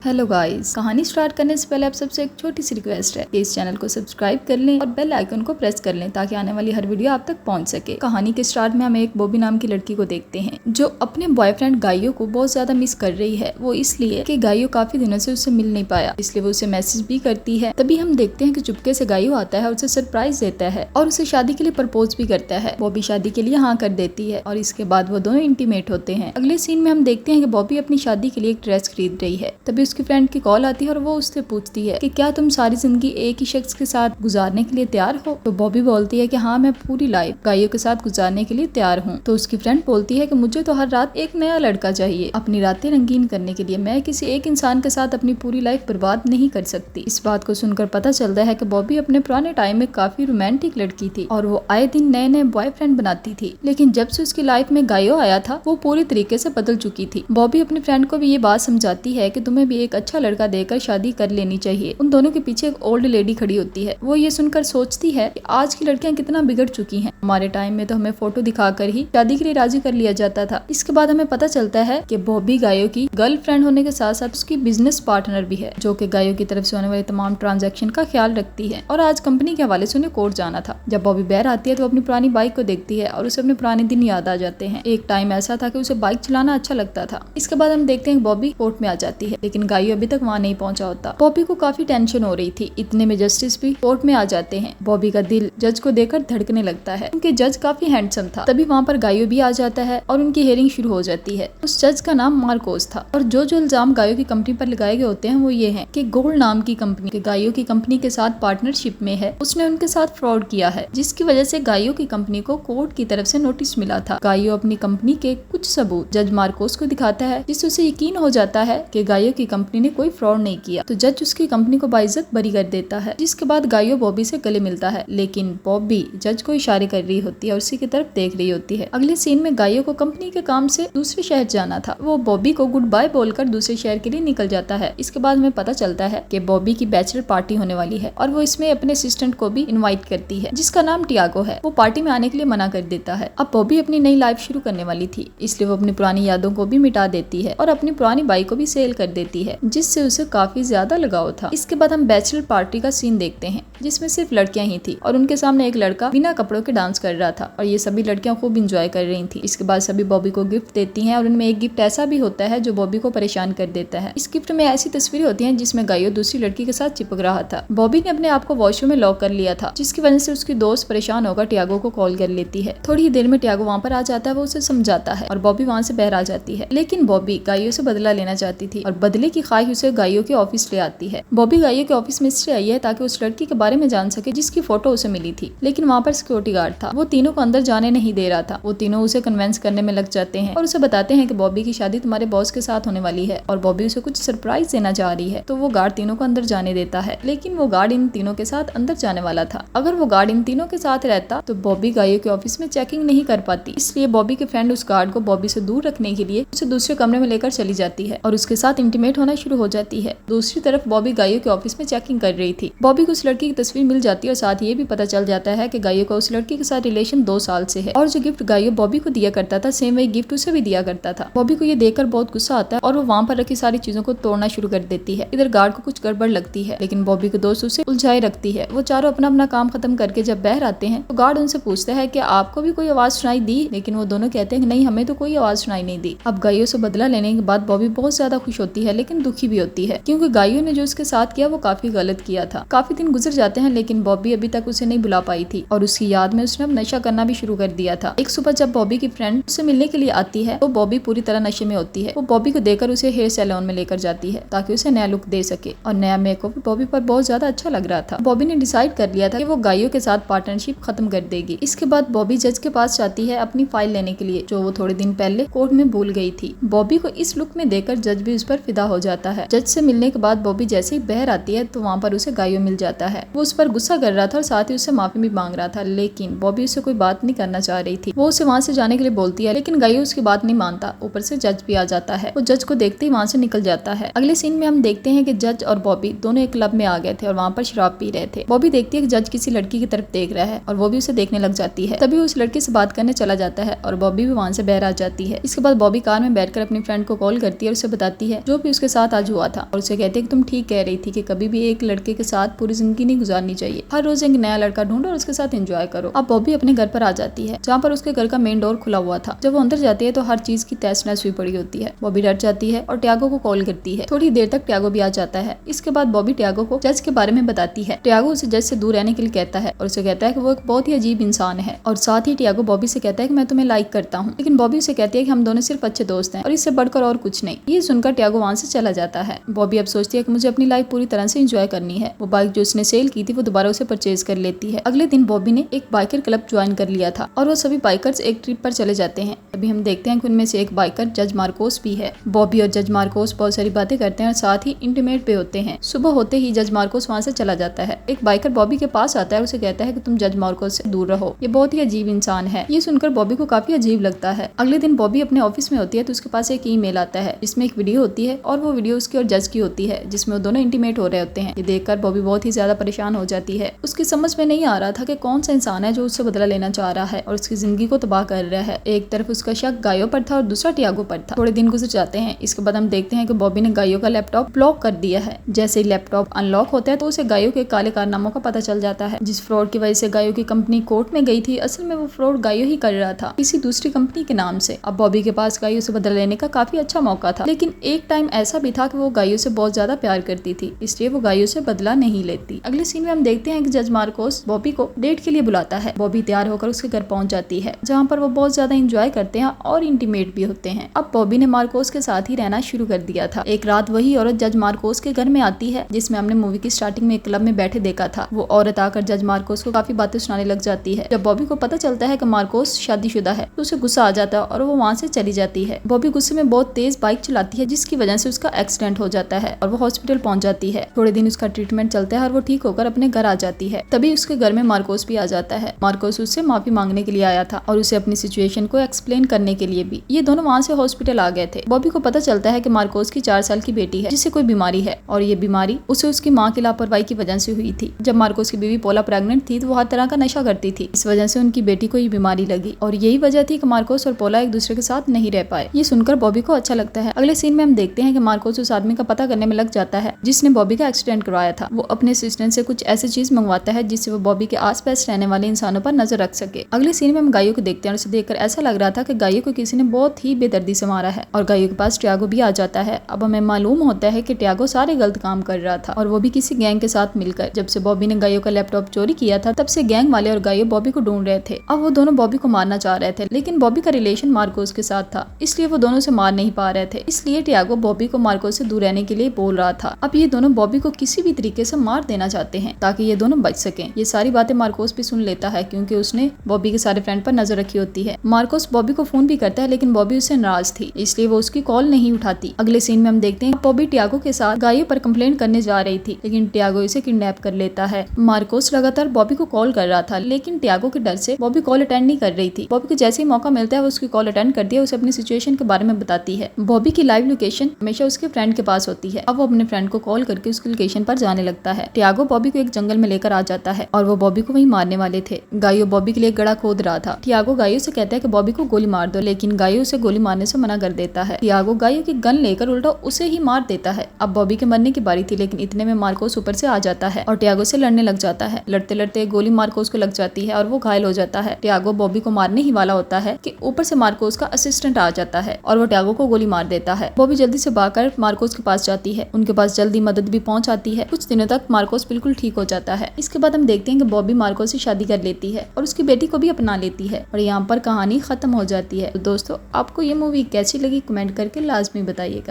Hello guys, कहानी start करने से पहले आप सबसे एक छोटी सी रिक्वेस्ट है कि इस चैनल को सब्सक्राइब कर लें और बेल आइकन को प्रेस कर लें ताकि आने वाली हर वीडियो आप तक पहुंच सके। कहानी के स्टार्ट में हम एक बॉबी नाम की लड़की को देखते हैं जो अपने बॉयफ्रेंड गाइयो को बहुत ज्यादा मिस कर रही है। वो इसलिए कि गाइयो काफी दिनों से उससे मिल नहीं पाया, इसलिए वो उसे मैसेज भी करती है। तभी हम देखते हैं कि चुपके से गाइयो आता है और उसे सरप्राइज देता है और उसे शादी के लिए प्रपोज भी करता है। बॉबी शादी के लिए हाँ कर देती है और इसके बाद वो दोनों इंटीमेट होते हैं। अगले सीन में हम देखते हैं कि बॉबी अपनी शादी के लिए एक ड्रेस खरीद रही है। तभी उसकी फ्रेंड की कॉल आती है और वो उससे पूछती है कि क्या तुम सारी जिंदगी एक ही शख्स के साथ गुजारने के लिए तैयार हो। तो बॉबी बोलती है कि हाँ, मैं पूरी लाइफ गाइयो के साथ गुजारने के लिए तैयार हूँ। तो उसकी फ्रेंड बोलती है कि मुझे तो हर रात एक नया लड़का चाहिए अपनी रातें रंगीन करने के लिए। मैं किसी एक इंसान के साथ अपनी पूरी लाइफ बर्बाद नहीं कर सकती। इस बात को सुनकर पता चलता है कि बॉबी अपने पुराने टाइम में काफी रोमांटिक लड़की थी और वो आए दिन नए नए बॉयफ्रेंड बनाती थी, लेकिन जब से उसकी लाइफ में गाइयो आया था वो पूरी तरीके से बदल चुकी थी। बॉबी अपनी फ्रेंड को भी ये बात समझाती है कि तुम्हें भी एक अच्छा लड़का देकर शादी कर लेनी चाहिए। उन दोनों के पीछे एक ओल्ड लेडी खड़ी होती है। वो ये सुनकर सोचती है कि आज की लड़कियां कितना बिगड़ चुकी हैं। हमारे टाइम में तो हमें फोटो दिखाकर ही शादी के लिए राजी कर लिया जाता था। इसके बाद हमें पता चलता है कि बॉबी गाइयो की गर्लफ्रेंड होने के साथ साथ उसकी बिजनेस पार्टनर भी है, जो कि गाइयो की तरफ से होने वाले तमाम ट्रांजैक्शन का ख्याल रखती है। और आज कंपनी के हवाले से उन्हें कोर्ट जाना था। जब बॉबी बाहर आती है तो अपनी पुरानी बाइक को देखती है और उसे अपने पुराने दिन याद आ जाते हैं। एक टाइम ऐसा था कि उसे बाइक चलाना अच्छा लगता था। इसके बाद हम देखते हैं बॉबी कोर्ट में आ जाती है, लेकिन गाइयो अभी तक वहाँ नहीं पहुंचा होता। बॉबी को काफी टेंशन हो रही थी। इतने में जस्टिस भी कोर्ट में आ जाते हैं। बॉबी का दिल जज को देखकर धड़कने लगता है क्योंकि जज काफी हैंडसम था। तभी वहाँ पर गाइयो भी आ जाता है और उनकी हियरिंग शुरू हो जाती है। उस जज का नाम मार्कोस था और जो इल्जाम गाइयो की कंपनी पर लगाए गए होते हैं वो ये हैं कि गोल्ड नाम की कंपनी गाइयो की कंपनी के साथ पार्टनरशिप में है, उसने उनके साथ फ्रॉड किया है, जिसकी वजह से गाइयो की कंपनी को कोर्ट की तरफ से नोटिस मिला था। गाइयो अपनी कंपनी के कुछ सबूत जज मार्कोस को दिखाता है, जिससे उसे यकीन हो जाता है कि गाइयो की कंपनी ने कोई फ्रॉड नहीं किया। तो जज उसकी कंपनी को बाइज्जत बरी कर देता है। जिसके बाद गाइयो बॉबी से गले मिलता है, लेकिन बॉबी जज को इशारे कर रही होती है और उसी की तरफ देख रही होती है। अगले सीन में गाइयो को कंपनी के काम से दूसरे शहर जाना था। वो बॉबी को गुड बाय बोलकर दूसरे शहर के लिए निकल जाता है। इसके बाद में पता चलता है कि बॉबी की बैचलर पार्टी होने वाली है और वो इसमें अपने असिस्टेंट को भी इनवाइट करती है, जिसका नाम टियागो है। वो पार्टी में आने के लिए मना कर देता है। अब बॉबी अपनी नई लाइफ शुरू करने वाली थी, इसलिए वो अपनी पुरानी यादों को भी मिटा देती है और अपनी पुरानी बाइक को भी सेल कर देती है, जिससे उसे काफी ज्यादा लगाव था। इसके बाद हम बैचलर पार्टी का सीन देखते हैं, जिसमें सिर्फ लड़कियां ही थी और उनके सामने एक लड़का बिना कपड़ों के डांस कर रहा था और ये सभी लड़कियां खूब इंजॉय कर रही थी। इसके बाद सभी बॉबी को गिफ्ट देती हैं और उनमें एक गिफ्ट ऐसा भी होता है जो बॉबी को परेशान कर देता है। इस गिफ्ट में ऐसी तस्वीरें होती हैं जिसमें गाइयो दूसरी लड़की के साथ चिपक रहा था। बॉबी ने अपने आप को वॉशरूम में लॉक कर लिया था, जिसकी वजह से उसकी दोस्त परेशान होकर टियागो को कॉल कर लेती है। थोड़ी ही देर में टियागो वहाँ पर आ जाता है। वो उसे समझाता है और बॉबी वहाँ से बाहर आ जाती है, लेकिन बॉबी गाइयो से बदला लेना चाहती थी और बदले की ख्वाहिश उसे गाइयो के ऑफिस ले आती है। बॉबी गाइयो के ऑफिस में इसलिए आई है ताकि उस लड़की के बारे में जान सके जिसकी फोटो उसे मिली थी, लेकिन वहाँ पर सिक्योरिटी गार्ड था। वो तीनों को अंदर जाने नहीं दे रहा था। वो तीनों उसे कन्विंस करने में लग जाते हैं और उसे बताते हैं कि बॉबी की शादी तुम्हारे बॉस के साथ होने वाली है और बॉबी उसे कुछ सरप्राइज देना चाह रही है। तो वो गार्ड तीनों को अंदर जाने देता है, लेकिन वो गार्ड इन तीनों के साथ अंदर जाने वाला था। अगर वो गार्ड इन तीनों के साथ रहता तो बॉबी गाइयो के ऑफिस में चेकिंग नहीं कर पाती, इसलिए बॉबी के फ्रेंड उस गार्ड को बॉबी से दूर रखने के लिए उसे दूसरे कमरे में लेकर चली जाती है और उसके साथ इंटीमेट होना शुरू हो जाती है। दूसरी तरफ बॉबी गाइयो के ऑफिस में चेकिंग कर रही थी। बॉबी को उस लड़की की तस्वीर मिल जाती है और साथ ये भी पता चल जाता है कि गाइयो का उस लड़की के साथ रिलेशन 2 साल से है और जो गिफ्ट गाइयो बॉबी को दिया करता था सेम वही गिफ्ट उसे भी दिया करता था। बॉबी को ये देखकर बहुत गुस्सा आता है और वो वहाँ पर रखी सारी चीजों को तोड़ना शुरू कर देती है। इधर गार्ड को कुछ गड़बड़ लगती है, लेकिन बॉबी के दोस्त उसे उलझाए रखती है। वो चारों अपना अपना काम खत्म करके जब बाहर आते हैं तो गार्ड उनसे पूछता है कि आपको भी कोई आवाज सुनाई दी, लेकिन वो दोनों कहते हैं कि नहीं, हमें तो कोई आवाज सुनाई नहीं दी। अब गाइयो से बदला लेने के बाद बॉबी बहुत ज्यादा खुश होती है, लेकिन दुखी भी होती है क्योंकि गाइयो ने जो उसके साथ किया वो काफी गलत किया था। काफी दिन गुजर जाते हैं, लेकिन बॉबी अभी तक उसे नहीं बुला पाई थी और उसकी याद में उसने अब नशा करना भी शुरू कर दिया था। एक सुबह जब बॉबी की फ्रेंड उससे मिलने के लिए आती है तो बॉबी पूरी तरह नशे में होती है। वो बॉबी को देखकर उसे हेयर सैलून में लेकर जाती है ताकि उसे नया लुक दे सके और नया मेकअप बॉबी पर बहुत ज्यादा अच्छा लग रहा था। बॉबी ने डिसाइड कर लिया था कि वो गाइयो के साथ पार्टनरशिप खत्म कर देगी। इसके बाद बॉबी जज के पास जाती है अपनी फाइल लेने के लिए, जो वो थोड़े दिन पहले कोर्ट में भूल गई थी। बॉबी को इस लुक में देखकर जज भी उस पर फिदा हो जाता है। जज से मिलने के बाद बॉबी जैसे ही बाहर आती है तो वहाँ पर उसे गाइयो मिल जाता है। वो उस पर गुस्सा कर रहा था और साथ ही उससे माफी भी मांग रहा था, लेकिन बॉबी उससे कोई बात नहीं करना चाह रही थी। वो उसे वहाँ से जाने के लिए बोलती है, लेकिन गायो उसकी बात नहीं मानता। ऊपर से जज भी आ जाता है, वो जज को देखते ही वहाँ से निकल जाता है। अगले सीन में हम देखते हैं कि जज और बॉबी दोनों एक क्लब में आ गए थे और वहाँ पर शराब पी रहे थे। बॉबी देखती है कि जज किसी लड़की की तरफ देख रहा है और वो भी उसे देखने लग जाती है। तभी उस लड़की से बात करने चला जाता है और बॉबी भी वहाँ से बाहर आ जाती है। इसके बाद बॉबी कार में बैठकर अपनी फ्रेंड को कॉल करती है और उसे बताती है जो भी उसके साथ आज हुआ था, और उसे कहती है कि तुम ठीक कह रही थी कि कभी भी एक लड़के के साथ पूरी जिंदगी नहीं गुजारनी चाहिए। हर रोज एक नया लड़का ढूंढो और उसके साथ एंजॉय करो। अब बॉबी अपने घर पर आ जाती है, जहाँ पर उसके घर का मेन डोर खुला हुआ था। जब वो अंदर जाती है तो हर चीज की तहस नहस हुई पड़ी होती है। बॉबी डर जाती है और ट्यागो को कॉल करती है। थोड़ी देर तक ट्यागो भी आ जाता है। इसके बाद बॉबी ट्यागो को जज के बारे में बताती है। ट्यागो उसे जज से दूर रहने के लिए कहता है और उसे कहता है कि वो एक बहुत ही अजीब इंसान है, और साथ ही ट्यागो बॉबी से कहता है कि मैं तुम्हें लाइक करता हूँ। लेकिन बॉबी उसे कहती है कि हम दोनों सिर्फ अच्छे दोस्त हैं और इससे बढ़कर और कुछ नहीं। ये सुनकर ट्यागो वहाँ से चला जाता है। बॉबी अब सोचती है कि मुझे अपनी लाइफ पूरी तरह से एंजॉय करनी है। वो बाइक जो उसने सेल की थी वो दोबारा उसे परचेज कर लेती है। अगले दिन बॉबी ने एक बाइकर क्लब ज्वाइन कर लिया था और वो सभी बाइकर्स एक ट्रिप पर चले जाते हैं। अभी हम देखते हैं कि उनमें से एक बाइकर जज मार्कोस भी है। बॉबी और जज मार्कोस बहुत सारी बातें करते हैं और साथ ही इंटीमेट पे होते हैं। सुबह होते ही जज मार्कोस वहाँ से चला जाता है। एक बाइकर बॉबी के पास आता है और उसे कहता है कि तुम जज मार्कोस से दूर रहो, ये बहुत ही अजीब इंसान है। ये सुनकर बॉबी को काफी अजीब लगता है। अगले दिन बॉबी अपने ऑफिस में होती है तो उसके पास एक ईमेल आता है जिसमें एक वीडियो होती है और वो वीडियो उसकी और जज की होती है, जिसमें वो दोनों इंटीमेट हो रहे होते हैं। ये देखकर बॉबी बहुत ही ज्यादा परेशान हो जाती है। उसकी समझ में नहीं आ रहा था कि कौन सा इंसान है जो उससे बदला लेना चाह रहा है और उसकी जिंदगी को तबाह कर रहा है। एक तरफ उसका शक गायो पर था और दूसरा ट्यागो पर था। थोड़े दिन गुजर जाते हैं। इसके बाद हम देखते हैं कि बॉबी ने गायो का लैपटॉप ब्लॉक कर दिया है। जैसे ही लैपटॉप अनलॉक होता है तो उसे गायो के काले कारनामों का पता चल जाता है। जिस फ्रॉड की वजह से गायो की कंपनी कोर्ट में गई थी, असल में वो फ्रॉड गायो ही कर रहा था किसी दूसरी कंपनी के नाम से। अब बॉबी के पास गायो से बदला लेने का काफी अच्छा मौका था, लेकिन एक टाइम ऐसा भी था कि वो गायो से बहुत ज्यादा प्यार करती थी, इसलिए वो गायो से बदला नहीं लेती। अगले सीन में हम देखते हैं कि जज मार्कोस बॉबी को डेट के लिए बुलाता है। बॉबी तैयार होकर उसके घर पहुंच जाती है, जहाँ पर वो बहुत ज्यादा एंजॉय करते हैं और इंटीमेट भी होते हैं। अब बॉबी ने मार्कोस के साथ ही रहना शुरू कर दिया था। एक रात वही औरत जज मार्कोस के घर में आती है जिसमें हमने मूवी की स्टार्टिंग में एक क्लब में बैठे देखा था। वो औरत आकर जज मार्कोस को काफी बातें सुनाने लग जाती है। जब बॉबी को पता चलता है कि मार्कोस शादीशुदा है तो उसे गुस्सा आ जाता है और वो वहाँ से चली जाती है। बॉबी गुस्से में बहुत तेज बाइक चलाती है जिसकी वजह से उसका एक्सीडेंट हो जाता है और वो हॉस्पिटल पहुंच जाती है। थोड़े दिन उसका ट्रीटमेंट चलता है और वो ठीक होकर अपने घर आ जाती है। तभी उसके घर में मार्कोस भी आ जाता है। मार्कोस उससे माफी मांगने के लिए आया था और उसे अपनी सिचुएशन को एक्सप्लेन करने के लिए भी। ये दोनों वहाँ से हॉस्पिटल आ गए थे। बॉबी को पता चलता है कि मार्कोस की 4 साल की बेटी है जिसे कोई बीमारी है और ये बीमारी उसे उसकी माँ की लापरवाही की वजह से हुई थी। जब मार्कोस की बीवी पोला प्रेग्नेंट थी तो वो हर तरह का नशा करती थी, इस वजह से उनकी बेटी को ये बीमारी लगी और यही वजह थी कि मार्कोस और पोला एक दूसरे के साथ नहीं रह पाए। ये सुनकर बॉबी को अच्छा लगता है। अगले सीन में हम देखते हैं कि मार्कोस उस आदमी का पता करने में लग जाता है जिसने बॉबी का एक्सीडेंट करवाया था। वो अपने असिस्टेंट से कुछ ऐसी चीज मंगवाता है जिससे वो बॉबी के आसपास रहने वाले इंसानों पर नजर रख सके। अगले सीन में हम गायो को देखते हैं और उसे देखकर ऐसा लग रहा था कि गायो को किसी ने बहुत ही बेदर्दी से मारा है और गायो के पास ट्यागो भी आ जाता है। अब हमें मालूम होता है कि ट्यागो सारे गलत काम कर रहा था और वो भी किसी गैंग के साथ मिलकर। जब से बॉबी ने गायो का लैपटॉप चोरी किया था तब से गैंग वाले और गायो बॉबी को ढूंढ रहे थे। अब वो दोनों बॉबी को मारना चाह रहे थे, लेकिन बॉबी का रिलेशन मार्कोस के साथ था, इसलिए वो दोनों से मार नहीं पा रहे थे। इसलिए ट्यागो बॉबी को मार्कोस से दूर रहने के लिए बोल रहा था। अब ये दोनों बॉबी को किसी भी तरीके से मार देना चाहते हैं ताकि ये दोनों बच सकें। ये सारी बातें मार्कोस भी सुन लेता है क्योंकि उसने बॉबी के सारे फ्रेंड पर नजर रखी होती है। मार्कोस बॉबी को फोन भी करता है लेकिन बॉबी उससे नाराज थी, इसलिए वो उसकी कॉल नहीं उठाती। अगले सीन में हम देखते हैं बॉबी ट्यागो के साथ गायो पर कंप्लेंट करने जा रही थी, लेकिन ट्यागो इसे किडनैप कर लेता है। मार्कोस लगातार बॉबी को कॉल कर रहा था, लेकिन ट्यागो के डर से बॉबी कॉल अटेंड नहीं कर रही थी। बॉबी को जैसे ही मौका मिलता है वो उसकी कॉल अटेंड करती है, उसे अपनी सिचुएशन के बारे में बताती है। बॉबी की लाइव लोकेशन हमेशा उसके फ्रेंड के पास होती है। अब वो अपने फ्रेंड को कॉल करके उसकी लोकेशन पर जाने लगता है। ट्यागो बॉबी को एक जंगल में लेकर आ जाता है और वो बॉबी को वहीं मारने वाले थे। गायो बॉबी के लिए गड़ा खोद रहा था। ट्यागो गायो से कहता है कि बॉबी को गोली मार दो, लेकिन गायो उसे गोली मारने से मना कर देता है। ट्यागो गायो की गन लेकर उल्टा उसे ही मार देता है। अब बॉबी के मरने की बारी थी, लेकिन इतने में मार्कोस ऊपर से आ जाता है और ट्यागो से लड़ने लग जाता है। लड़ते लड़ते गोली मार्कोस को लग जाती है और वो घायल हो जाता है। ट्यागो बॉबी को मारने ही वाला होता है कि ऊपर से मार्कोस का असिस्टेंट आ जाता है और वो ट्यागो को गोली मार देता है। बॉबी जल्दी से भागकर मार्कोस के पास जाती है। उनके पास जल्दी मदद भी पहुंच आती है। कुछ दिनों तक मार्कोस बिल्कुल ठीक हो जाता है। इसके बाद हम देखते हैं कि बॉबी मार्कोस से शादी कर लेती है और उसकी बेटी को भी अपना लेती है और यहाँ पर कहानी खत्म हो जाती है। तो दोस्तों, आपको ये मूवी कैसी लगी कमेंट करके लाजमी बताइएगा।